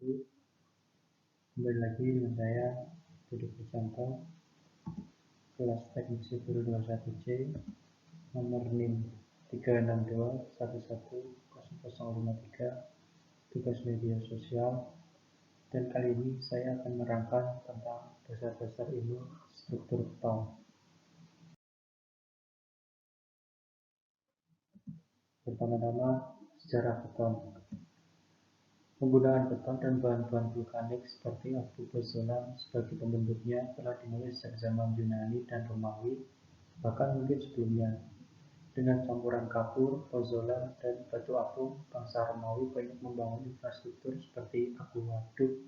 wabarakatuh. Kembali lagi dengan saya, Budi Krisanto, kelas teknik sipil 21C, nomor NIM 362110053, tugas media sosial, dan kali ini saya akan menerangkan tentang dasar-dasar ilmu struktur beton. Pertama-tama, sejarah beton. Penggunaan beton dan bahan-bahan vulkanik seperti abu pozzolan sebagai pembentuknya telah dimulai sejak zaman Yunani dan Romawi, bahkan mungkin sebelumnya. Dengan campuran kapur, pozzolan, dan batu apung, bangsa Romawi banyak membangun infrastruktur seperti akuaduk,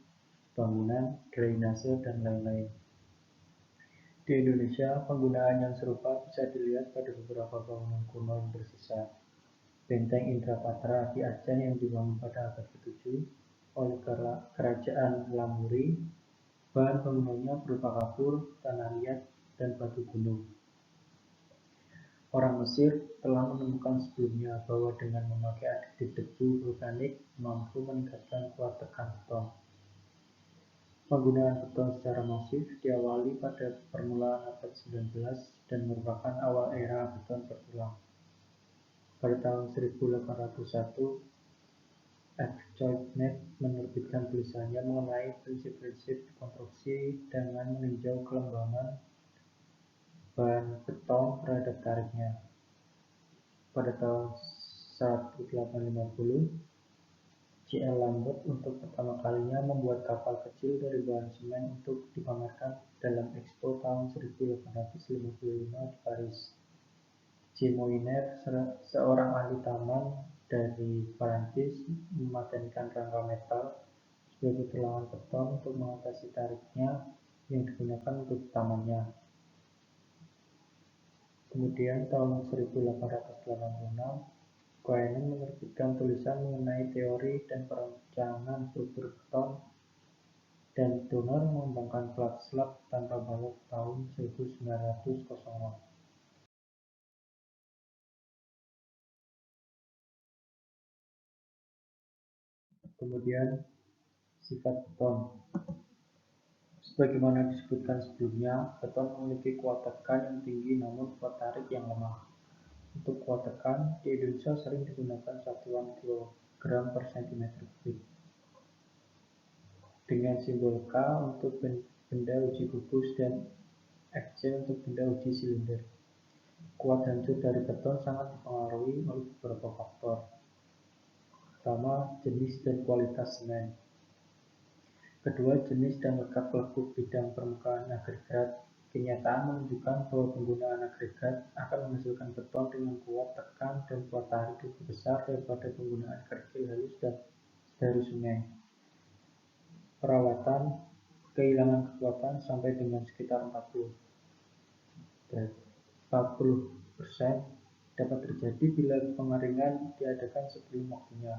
bangunan, drainase, dan lain-lain. Di Indonesia, penggunaan yang serupa bisa dilihat pada beberapa bangunan kuno yang tersisa. Benteng Indrapatra di Aceh yang dibangun pada abad ke-7 oleh kerajaan Lamuri, bahan bangunannya berupa kapur, tanah liat, dan batu gunung. Orang Mesir telah menemukan sebelumnya bahwa dengan memakai aditif debu vulkanik mampu meningkatkan kuat tekan beton. Penggunaan beton secara masif diawali pada permulaan abad 19 dan merupakan awal era beton bertulang. Pada tahun 1801, F. Choinet menerbitkan tulisannya mengenai prinsip-prinsip konstruksi dengan meninjau kelembaban bahan beton terhadap tariknya. Pada tahun 1850, C.L. Lambert untuk pertama kalinya membuat kapal kecil dari bahan semen untuk dipamerkan dalam Expo tahun 1855 di Paris. J. Moynier, seorang ahli taman dari Prancis, mematenkan rangka metal sebagai tulangan beton untuk mengatasi tariknya yang digunakan untuk tamannya. Kemudian tahun 1886, Koenen menerbitkan tulisan mengenai teori dan perancangan struktur beton, dan Donner mengembangkan plat slab tanpa balok tahun 1900. Kemudian sifat beton. Sebagaimana disebutkan sebelumnya, beton memiliki kuat tekan yang tinggi namun kuat tarik yang lemah. Untuk kuat tekan, di Indonesia sering digunakan satuan kilogram per cm kubik. Dengan simbol K untuk benda uji kubus dan Fc untuk benda uji silinder. Kuat hancur dari beton sangat dipengaruhi oleh beberapa faktor. Pertama, jenis dan kualitas semen. Kedua, jenis dan letak lekuk bidang permukaan agregat. Kenyataan menunjukkan bahwa penggunaan agregat akan menghasilkan beton dengan kuat tekan dan kuat tarik lebih besar daripada penggunaan kerikil halus dan dari sungai. Perawatan kehilangan kekuatan sampai dengan sekitar 40% dapat terjadi bila pengeringan diadakan sebelum waktunya.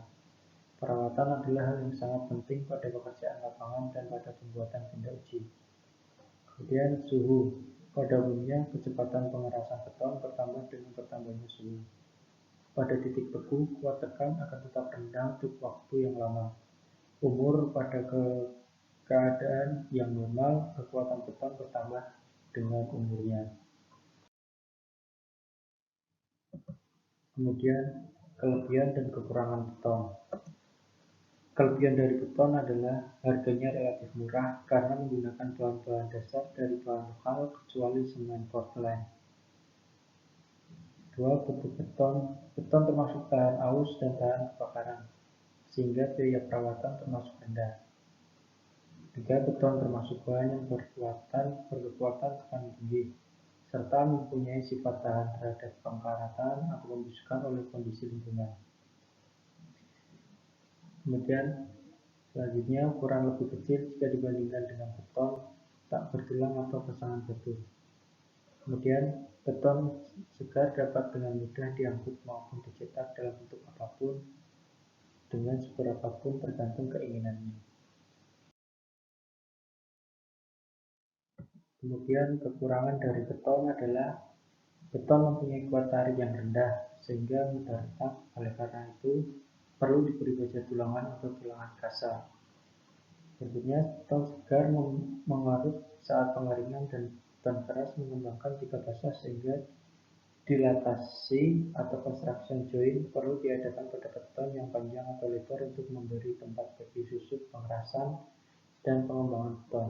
Perawatan adalah hal yang sangat penting pada pekerjaan lapangan dan pada pembuatan benda uji. Kemudian suhu. Pada umumnya, kecepatan pengerasan beton bertambah dengan bertambahnya suhu. Pada titik beku, kuat tekan akan tetap rendah untuk waktu yang lama. Umur. Pada keadaan yang normal, kekuatan beton bertambah dengan umurnya. Kemudian, kelebihan dan kekurangan beton. Kelebihan dari beton adalah harganya relatif murah karena menggunakan bahan-bahan dasar dari bahan lokal kecuali semen Portland. 2. Bentuk beton. Beton termasuk tahan aus dan tahan kebakaran, sehingga biaya perawatan termasuk rendah. 3. Beton termasuk bahan yang berkekuatan tekan tinggi, serta mempunyai sifat tahan terhadap pengkaratan atau pembusukan oleh kondisi lingkungan. Kemudian selanjutnya, ukuran lebih kecil jika dibandingkan dengan beton tak bertulang atau pasangan batu. Kemudian, beton segar dapat dengan mudah diangkut maupun dicetak dalam bentuk apapun dengan seberapapun tergantung keinginannya. Kemudian, kekurangan dari beton adalah beton mempunyai kuat tarik yang rendah sehingga mudah retak. Oleh karena itu, perlu diberi baja tulangan atau tulangan kasar. Berikutnya, beton segar mengarut saat pengeringan dan beton keras mengembangkan jika basah sehingga dilatasi atau construction joint perlu diadakan pada beton yang panjang atau lebar untuk memberi tempat bagi susut pengerasan dan pengembangan beton.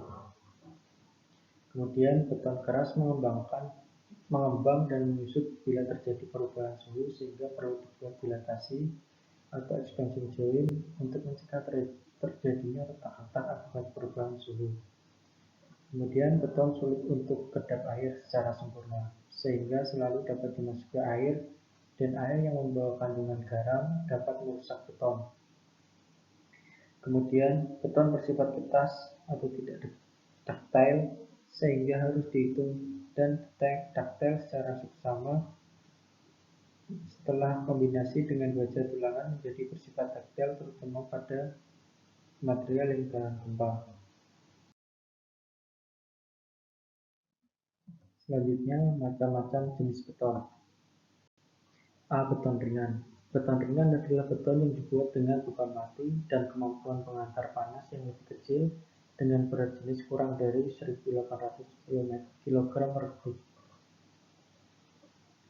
Kemudian beton keras mengembang dan menyusut bila terjadi perubahan suhu sehingga perlu dibuat dilatasi atau expansion joint untuk mencegah terjadinya retak-retak akibat perubahan suhu. Kemudian beton sulit untuk kedap air secara sempurna, sehingga selalu dapat dimasuki air dan air yang membawa kandungan garam dapat merusak beton. Kemudian beton bersifat ketas atau tidak ductile sehingga harus dihitung dan ductile secara seksama setelah kombinasi dengan baja tulangan menjadi bersifat ductile terutama pada material yang tahan gempa. Selanjutnya, macam-macam jenis beton. A. Beton ringan. Beton ringan adalah beton yang dibuat dengan bukan mati dan kemampuan pengantar panas yang lebih kecil dengan berat jenis kurang dari 1.800 kg per kubik.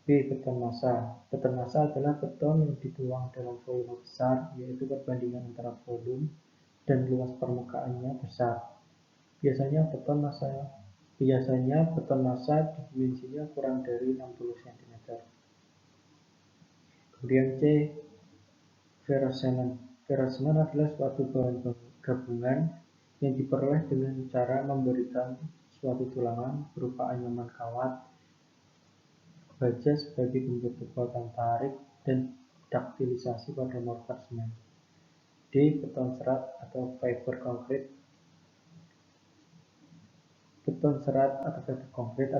B. Beton massa. Beton massa adalah beton yang dituang dalam volume besar, yaitu perbandingan antara volume dan luas permukaannya besar. Biasanya beton massa dimensinya kurang dari 60 cm. Kemudian C. Ferrocement. Ferrocement adalah suatu bahan gabungan yang diperoleh dengan cara memberikan suatu tulangan berupa anyaman kawat baja sebagai bentuk kekuatan tarik dan daktilisasi pada mortar semen. D. Beton serat atau fiber concrete. Beton serat atau fiber concrete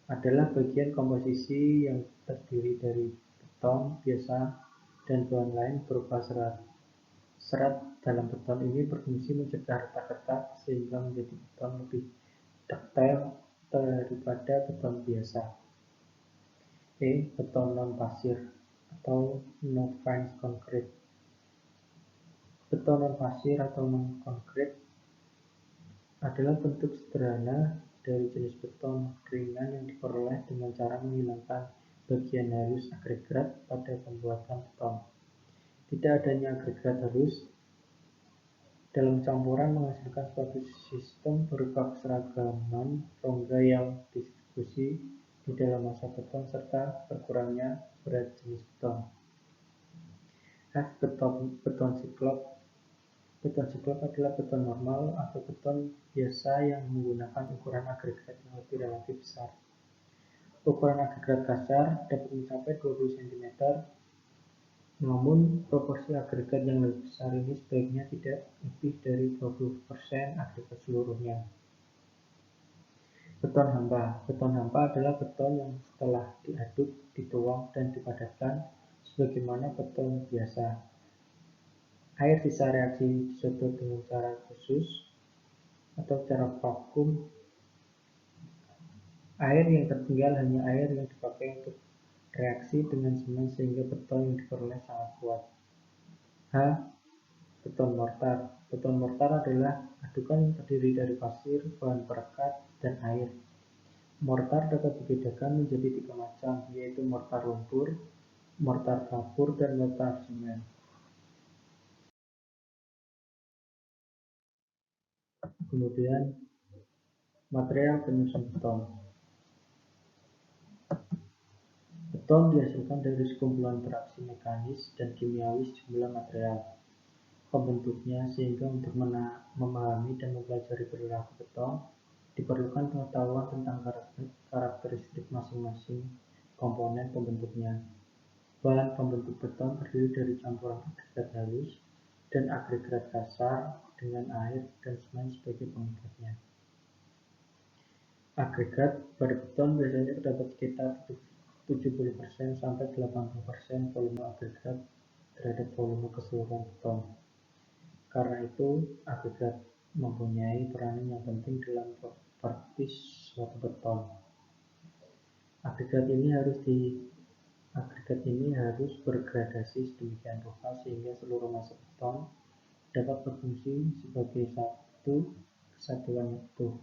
adalah bagian komposisi yang terdiri dari beton biasa dan bahan lain berupa serat. Serat dalam beton ini berfungsi mencegah retak-retak sehingga menjadi beton lebih ductile daripada beton biasa. E. Beton non-pasir atau non-fines concrete. Beton non-pasir atau non-concrete adalah bentuk sederhana dari jenis beton ringan yang diperoleh dengan cara menghilangkan bagian halus agregat pada pembuatan beton. Tidak adanya agregat halus dalam campuran menghasilkan suatu sistem berupa keseragaman rongga yang distribusi di dalam massa beton serta berkurangnya berat jenis beton. F. Beton siklop. Beton siklop adalah beton normal atau beton biasa yang menggunakan ukuran agregat yang lebih relatif besar. Ukuran agregat kasar dapat mencapai 20 cm, namun proporsi agregat yang lebih besar ini sebaiknya tidak lebih dari 20% agregat seluruhnya. Beton hampa. Beton hampa adalah beton yang setelah diaduk, dituang, dan dipadatkan sebagaimana beton biasa. Air sisa reaksi disedot dengan cara khusus atau cara vakum. Air yang tertinggal hanya air yang dipakai untuk reaksi dengan semen sehingga beton yang diperoleh sangat kuat. H. Beton mortar. Beton mortar adalah adukan yang terdiri dari pasir, bahan perekat, dan air. Mortar dapat dibedakan menjadi 3 macam, yaitu mortar lumpur, mortar kapur, dan mortar semen. Kemudian, material penyusun beton. Beton dihasilkan dari sekumpulan interaksi mekanis dan kimiawi sejumlah material pembentuknya, sehingga untuk memahami dan mempelajari perilaku beton diperlukan pengetahuan tentang karakteristik masing-masing komponen pembentuknya. Bahan pembentuk beton terdiri dari campuran agregat halus dan agregat kasar dengan air dan semen sebagai pengikatnya. Agregat pada beton biasanya terdapat sekitar 70% sampai 80% volume agregat terhadap volume keseluruhan beton. Karena itu, agregat mempunyai peranan yang penting dalam properties suatu beton. Agregat ini harus bergradasi sedemikian rupa sehingga seluruh massa beton dapat berfungsi sebagai satu kesatuan utuh,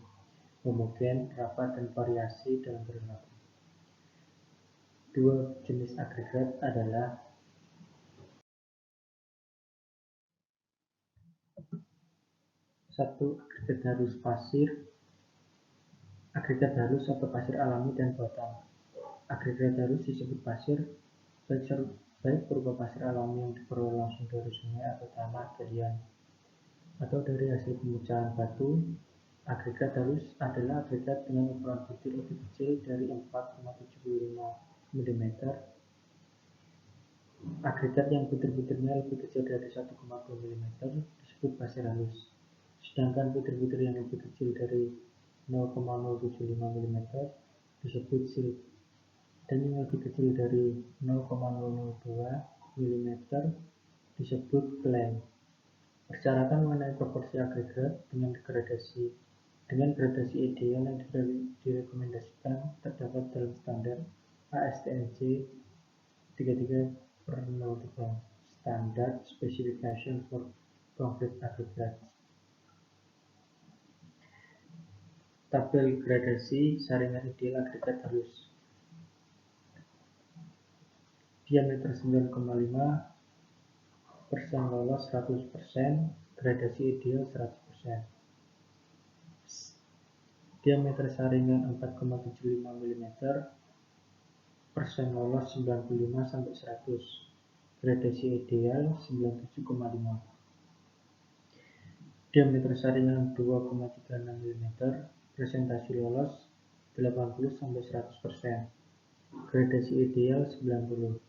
homogen, rapat, dan variasi dalam perilaku. Dua jenis agregat adalah satu, agregat halus pasir, agregat halus atau pasir alami dan buatan. Agregat halus disebut pasir, baik berupa pasir alami yang diperoleh langsung dari sungai atau tanah galian, atau dari hasil pemecahan batu. Agregat halus adalah agregat dengan ukuran butir lebih kecil dari 4,75 mm. Agregat yang butir-butirnya lebih kecil dari 1,2 mm disebut pasir halus. Sedangkan butir-butir yang lebih kecil dari 0,075 mm disebut silt, dan yang lebih kecil dari 0,002 mm disebut clay. Persyaratan mengenai proporsi agregat dengan gradasi ideal yang direkomendasikan terdapat dalam standar ASTM C 33/03, Standard Specification for Concrete Aggregates. Tabel gradasi saringan ideal agregat halus. Diameter 9,5% lolos 100%, gradasi ideal 100%. Diameter saringan 4,75 mm, persen lolos 95-100, gradasi ideal 97,5. Diameter saringan 2,36 mm, presentasi lolos 80-100%, gradasi ideal 90.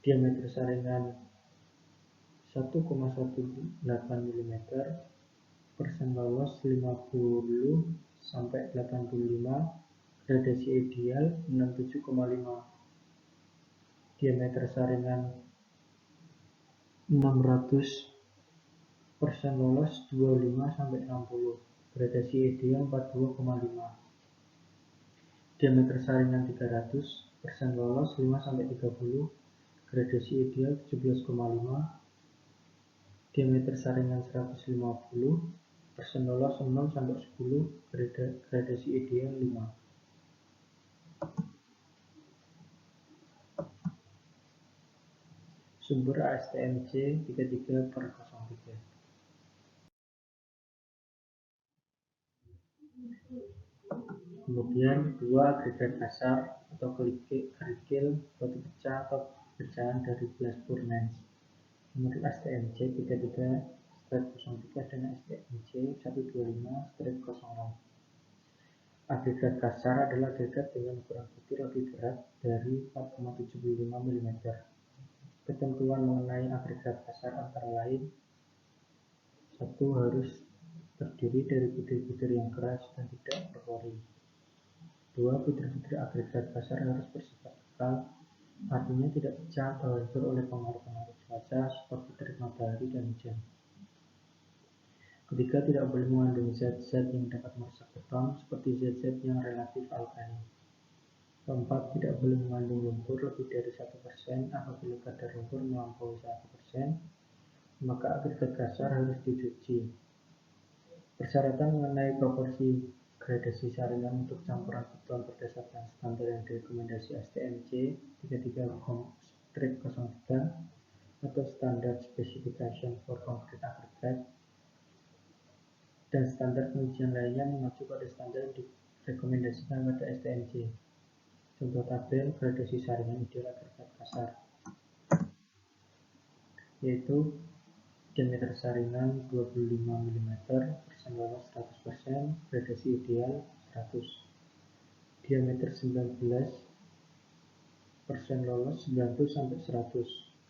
Diameter saringan 1,18 mm, persen lolos 50-85, gradasi ideal 67,5. Diameter saringan 600, persen lolos 25-60, gradasi ideal 42,5. Diameter saringan 300, persen lolos 5-30, gradasi ideal 17,5. Diameter saringan 150, persen lolos 0-10, gradasi ideal 5. Sumber ASTM C 33/03. Kemudian dua agregat kasar atau kerikil batu pecah atau pecahan dari gelas Furness menurut ASTM C 33/03 dan ASTM C 125/06. Agregat kasar adalah agregat dengan ukuran butir lebih berat dari 4,75 mm. Ketentuan mengenai agregat kasar antara lain: 1. Harus terdiri dari butir-butir yang keras dan tidak berpori. 2. Butir-butir agregat kasar harus bersifat kekal, artinya tidak pecah atau hancur oleh pengaruh-pengaruh cuaca seperti terik matahari dan hujan. Ketiga, tidak boleh mengandung zat-zat yang dapat merusak beton seperti zat-zat yang relatif alkali. Keempat, tidak boleh mengandung lumpur lebih dari 1%. Apabila kadar lumpur melampaui 1%, maka agregat kasar harus dicuci. Persyaratan mengenai proporsi gradasi saringan untuk campuran beton berdasarkan standar yang direkomendasi ASTM C 33/03 atau Standard Specification for Concrete Aggregate, dan standar pengujian lainnya mengacu pada standar yang direkomendasikan pada STM C. Contoh tabel gradasi saringan ideal agregat kasar, yaitu diameter saringan 25 mm, persen lolos 100%, gradasi ideal 100. Diameter 19, persen lolos 90-100,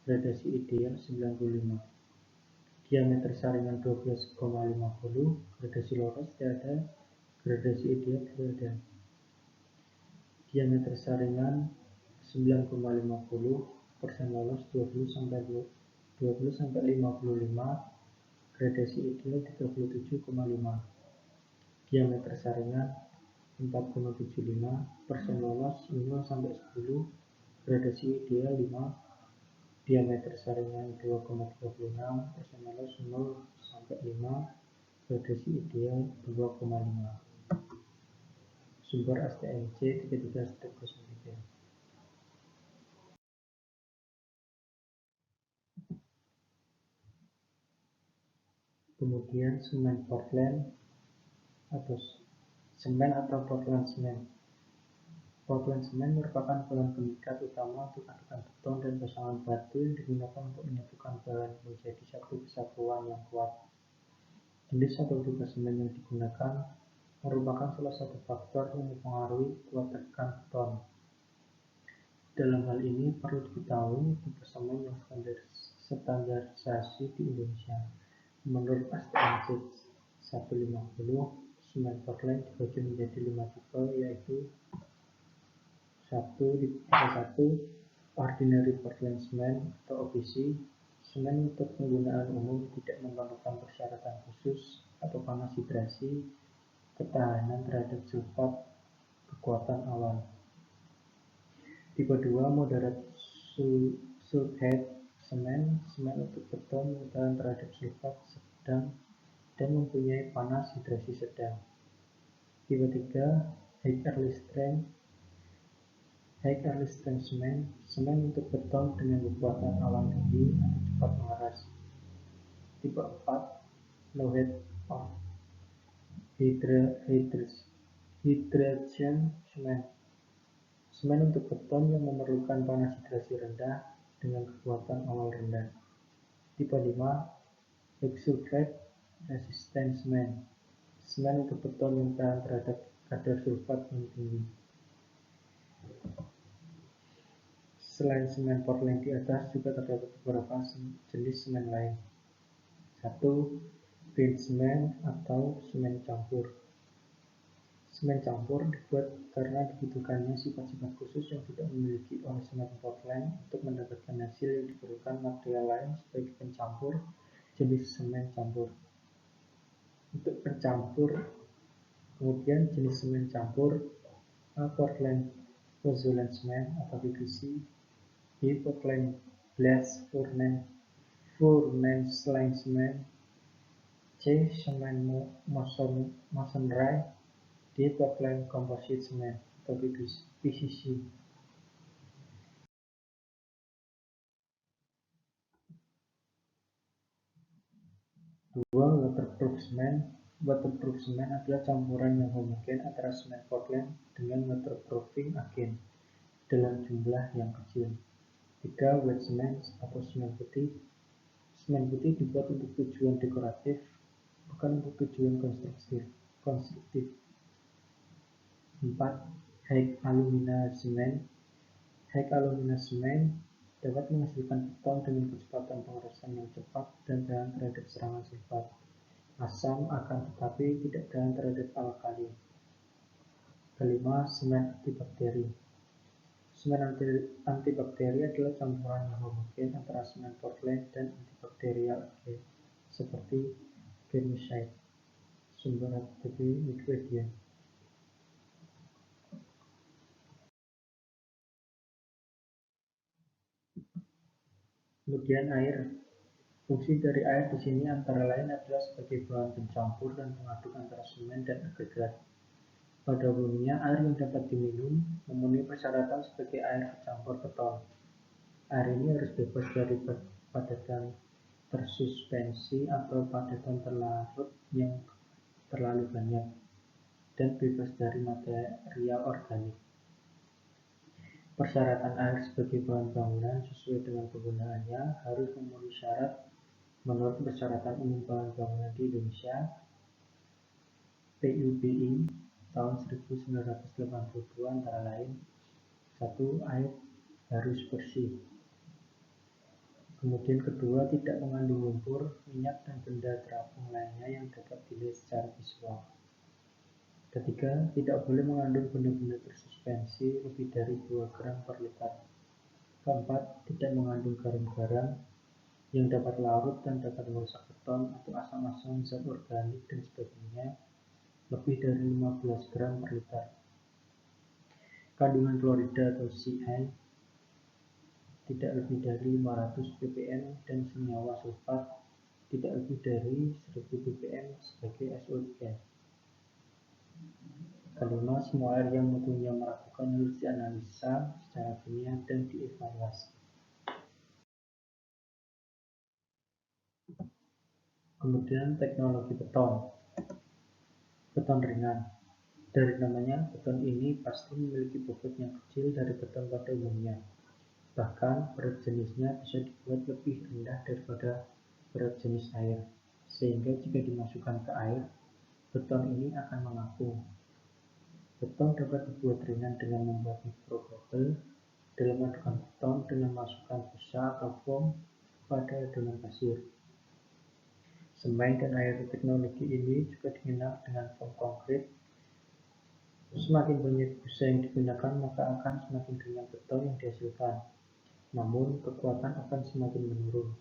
gradasi ideal 95. Diameter saringan 12,50, gradasi lolos tidak ada, gradasi ideal tidak ada. Diameter saringan 9,50, persen lolos 20-55, gradasi ideal 37,5. Diameter saringan 4,75, persen lolos 5-10, gradasi ideal 5. diameter saringan 2,36 persenelus 0 sampai 5, radiasi ideal 2,5. Sumber STMJ 33-03. Kemudian semen Portland atau Portland semen. Portland semen merupakan bahan pengikat utama untuk adukan beton dan pasangan batu yang digunakan untuk menyatukan bahan menjadi satu kesatuan yang kuat. Jenis atau tipe semen yang digunakan merupakan salah satu faktor yang mempengaruhi kuat tekan beton. Dalam hal ini perlu diketahui tipe semen yang standarisasi di Indonesia. Menurut STMJ 150, semen Portland dibagi menjadi 5 tipe, yaitu 1. Ordinary Portland Cement atau OPC. Semen untuk penggunaan umum, tidak memerlukan persyaratan khusus atau panas hidrasi, ketahanan terhadap sulfat, kekuatan awal. Tipe 2 Moderate Sulfate Semen. Semen untuk beton yang tahan terhadap sulfat sedang dan mempunyai panas hidrasi sedang. Tipe 3 High Early Strength Semen. Semen untuk beton dengan kekuatan awan tinggi atau cepat mengeras. Tipe 4 Low Heat of Hydration Semen. Semen untuk beton yang memerlukan panas hidrasi rendah dengan kekuatan awal rendah. Tipe 5 High Sulfate Resistant Semen. Semen untuk beton yang tahan terhadap kadar sulfat yang tinggi. Selain semen Portland di atas, juga terdapat beberapa jenis semen lain. 1. Green semen atau semen campur. Semen campur dibuat karena dibutuhkannya sifat-sifat khusus yang tidak dimiliki oleh semen Portland untuk mendapatkan hasil yang diperlukan material lain sebagai pencampur jenis semen campur. Untuk pencampur, kemudian jenis semen campur Portland Pozzolan Cement atau PPC, B. Portland Blast Furnace Line Cement, C. Semen Masonry, D. Portland Composite Cement atau PCC. 2. Waterproof Cement. Waterproof cement adalah campuran yang homogen antara semen Portland dengan waterproofing agen dalam jumlah yang kecil. 3. White cement atau semen putih. Semen putih dibuat untuk tujuan dekoratif, bukan untuk tujuan konstruktif. 4. High alumina cement. High alumina cement dapat menghasilkan beton dengan kecepatan pengerasan yang cepat dan tahan terhadap serangan sulfat, asam, akan tetapi tidak tahan terhadap alkali. 5. Semen antibakteri. Semen antibakteri adalah campuran yang homogen antara semen Portland dan antibakterial agen seperti germicide. Sumber http Wikipedia. Kemudian air. Fungsi dari air di sini antara lain adalah sebagai bahan pencampur dan pengaduk antara semen dan agregat. Pada umumnya, air yang dapat diminum memenuhi persyaratan sebagai air pencampur beton. Air ini harus bebas dari padatan tersuspensi atau padatan terlarut yang terlalu banyak, dan bebas dari material organik. Persyaratan air sebagai bahan bangunan sesuai dengan penggunaannya harus memenuhi syarat menurut Persyaratan Umum Bahan Bangunan di Indonesia (PUBI) tahun 1982, antara lain: 1. Air harus bersih. Kemudian kedua, tidak mengandung lumpur, minyak, dan benda terapung lainnya yang dapat dilihat secara visual. Ketiga, tidak boleh mengandung benda-benda tersuspensi lebih dari 2 gram per liter. Keempat, tidak mengandung garam-garam yang dapat larut dan dapat merusak beton atau asam-asam zat organik dan sebagainya lebih dari 15 gram per liter. Kandungan klorida atau Ci tidak lebih dari 500 ppm dan senyawa sulfat tidak lebih dari 1000 ppm sebagai SO3. Kelima, semua air yang mutunya meragukan harus dianalisa secara kimia dan dievaluasi. Kemudian teknologi beton. Beton ringan. Dari namanya, beton ini pasti memiliki bobot yang kecil dari beton pada umumnya. Bahkan, berat jenisnya bisa dibuat lebih rendah daripada berat jenis air, sehingga jika dimasukkan ke air, beton ini akan mengapung. Beton dapat dibuat ringan dengan membuat mikrobubble dalam adukan beton dengan masukkan busa atau foam pada adonan pasir. Semen dan air teknologi ini juga dikenal dengan foam konkrit. Semakin banyak busa yang digunakan, maka akan semakin ringan beton yang dihasilkan. Namun, kekuatan akan semakin menurun.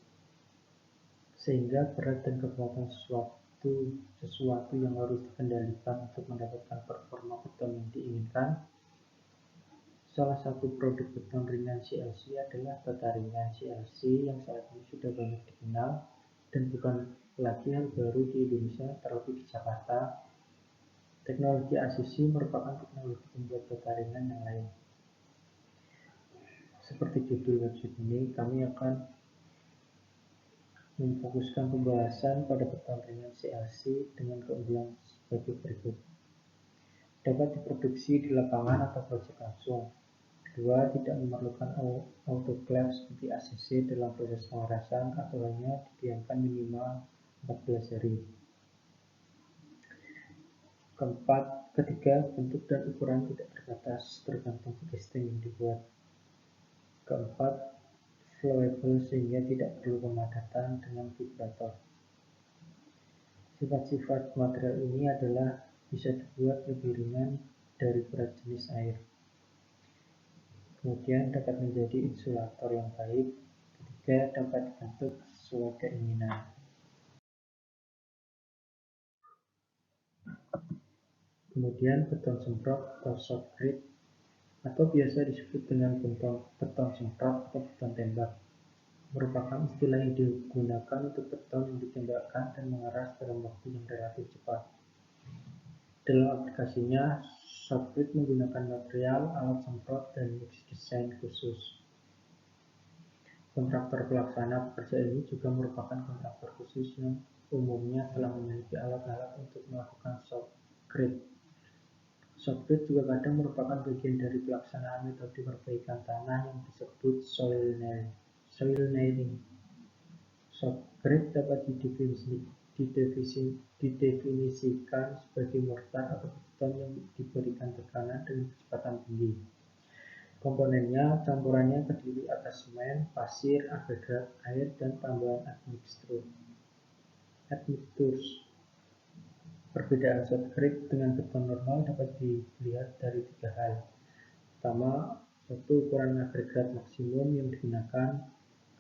Sehingga berat dan kekuatan sesuatu yang harus dikendalikan untuk mendapatkan performa beton yang diinginkan. Salah satu produk beton ringan CLC adalah bata ringan CLC yang saat ini sudah banyak dikenal dan bukan lagi hal baru di Indonesia, terlebih di Jakarta. Teknologi ACC merupakan teknologi pembuat bata ringan yang lain. Seperti judul website ini, kami akan memfokuskan pembahasan pada beton ringan CLC dengan keunggulan sebagai berikut. Dapat diproduksi di lapangan atau proyek langsung. Kedua, tidak memerlukan autoclave seperti ACC dalam proses pengerasan atau hanya didiamkan minimal 14 hari. Ketiga, bentuk dan ukuran tidak terbatas tergantung casting yang dibuat. Keempat, flowable sehingga tidak perlu pemadatan dengan vibrator. Sifat-sifat material ini adalah bisa dibuat lebih ringan dari berat jenis air. Kemudian dapat menjadi insulator yang baik. Ketiga, dapat dibentuk sesuai keinginan. Kemudian beton semprot atau shotcrete atau biasa disebut dengan beton semprot atau beton tembak merupakan istilah yang digunakan untuk beton yang ditembakkan dan mengeras dalam waktu yang relatif cepat. Dalam aplikasinya, shotcrete menggunakan material, alat semprot, dan mix desain khusus. Kontraktor pelaksana pekerjaan ini juga merupakan kontraktor khusus yang umumnya telah memiliki alat-alat untuk melakukan shotcrete. Shotcrete juga kadang merupakan bagian dari pelaksanaan metode perbaikan tanah yang disebut soil nailing. Shotcrete dapat didefinisikan sebagai mortar atau beton yang diberikan tekanan dengan kecepatan tinggi. Komponennya campurannya terdiri atas semen, pasir, agregat, air, dan tambahan admixtures. Perbedaan shotcrete dengan beton normal dapat dilihat dari tiga hal. Pertama, satu, ukuran agregat maksimum yang digunakan.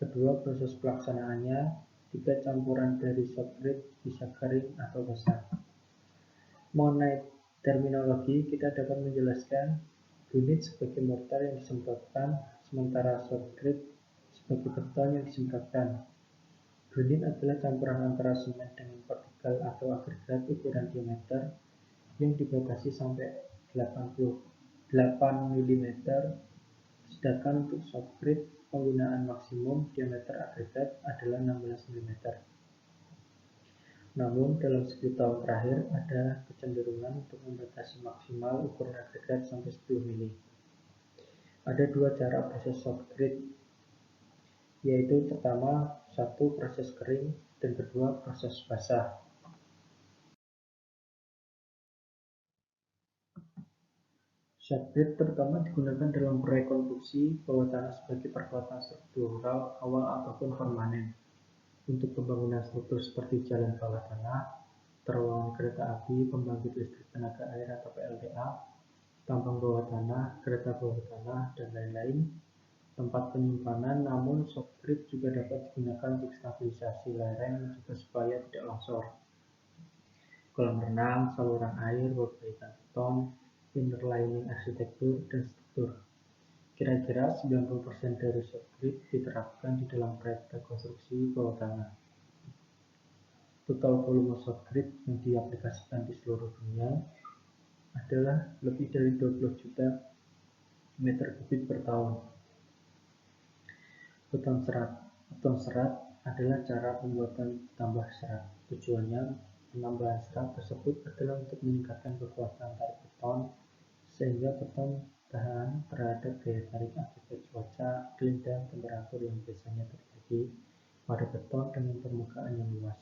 Kedua, proses pelaksanaannya. Tiga, campuran dari shotcrete bisa kering atau basah. Mengenai terminologi, kita dapat menjelaskan gunit sebagai mortar yang disemprotkan, sementara shotcrete sebagai beton yang disemprotkan. Gunit adalah campuran antara semen dengan partikel atau agregat ukuran diameter yang dibatasi sampai 88 mm, sedangkan untuk shotcrete penggunaan maksimum diameter agregat adalah 16 mm. Namun dalam 10 tahun terakhir ada kecenderungan untuk membatasi maksimal ukuran agregat sampai 10 mm. Ada dua cara proses shotcrete, yaitu pertama, satu proses kering, dan kedua proses basah. Shotcrete terutama digunakan dalam proyek konstruksi bawah tanah sebagai perkuatan struktural awal ataupun permanen. Untuk pembangunan struktur seperti jalan bawah tanah, terowongan kereta api, pembangkit listrik tenaga air atau PLTA, tambang bawah tanah, kereta bawah tanah, dan lain-lain, tempat penyimpanan. Namun shotcrete juga dapat digunakan untuk stabilisasi lereng juga supaya tidak longsor. Kolam renang, saluran air, perbaikan beton, inner lining arsitektur, dan struktur. Kira-kira 90% dari soft grid diterapkan di dalam proyek konstruksi bawah tanah. Total volume soft grid yang diaplikasikan di seluruh dunia adalah lebih dari 20 juta meter kubik per tahun. Beton serat. Beton serat adalah cara pembuatan tambah serat. Tujuannya, penambahan serat tersebut adalah untuk meningkatkan kekuatan tarik beton sehingga beton tahan terhadap daya tarik akibat cuaca, iklim, dan temperatur yang biasanya terjadi pada beton dengan permukaan yang luas.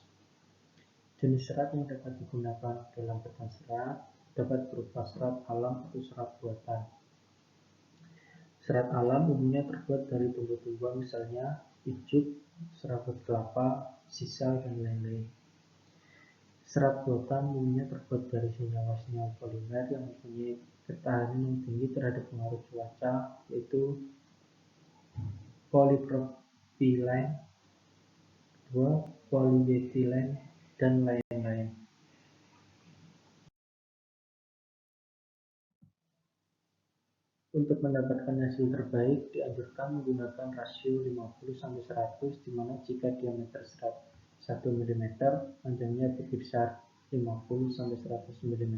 Jenis serat yang dapat digunakan dalam beton serat dapat berupa serat alam atau serat buatan. Serat alam umumnya terbuat dari tumbuh-tumbuhan misalnya ijuk, serabut kelapa, sisal, dan lain-lain. Serat buatan umumnya terbuat dari senyawa-senyawa polimer yang mempunyai ketahanan yang tinggi terhadap pengaruh cuaca, yaitu polipropylen, polyethylene, dan lain-lain. Untuk mendapatkan hasil terbaik, dianjurkan menggunakan rasio 50:100, di mana jika diameter serat 1 mm, panjangnya berkisar 50-100 mm.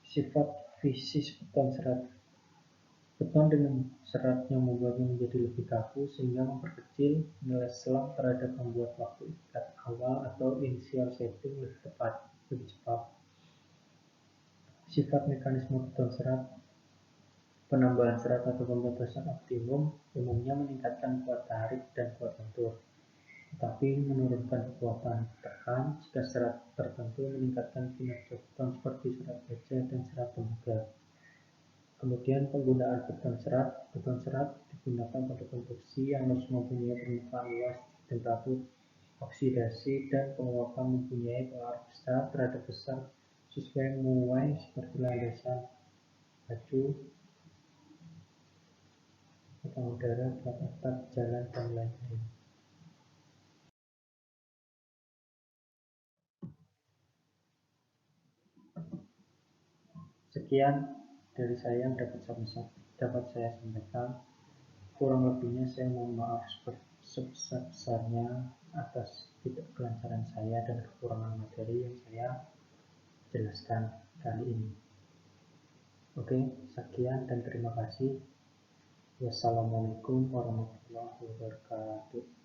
Sifat fisis beton serat. Beton dengan serat yang membuatnya menjadi lebih kaku sehingga memperkecil nilai selang terhadap membuat waktu ikat awal atau initial setting lebih cepat. Sifat mekanisme beton serat. Penambahan serat atau pembatasan optimum umumnya meningkatkan kuat tarik dan kuat lentur, tetapi menurunkan kekuatan tekan jika serat tertentu meningkatkan kinerja beton seperti serat baja dan serat tembaga. Kemudian penggunaan beton serat. Beton serat digunakan pada konstruksi yang harus mempunyai permukaan luas, temperatur oksidasi, dan penguapan mempunyai pengaruh besar terhadap besar sesuai muai seperti landasan batu, tata udara, plat atap, jalan, dan lain-lain. Sekian dari saya yang dapat saya sampaikan. Kurang lebihnya saya mohon maaf sebesar-besarnya atas tidak kelancaran saya dan kekurangan materi yang saya jelaskan kali ini. Oke, sekian dan terima kasih. Wassalamualaikum warahmatullahi wabarakatuh.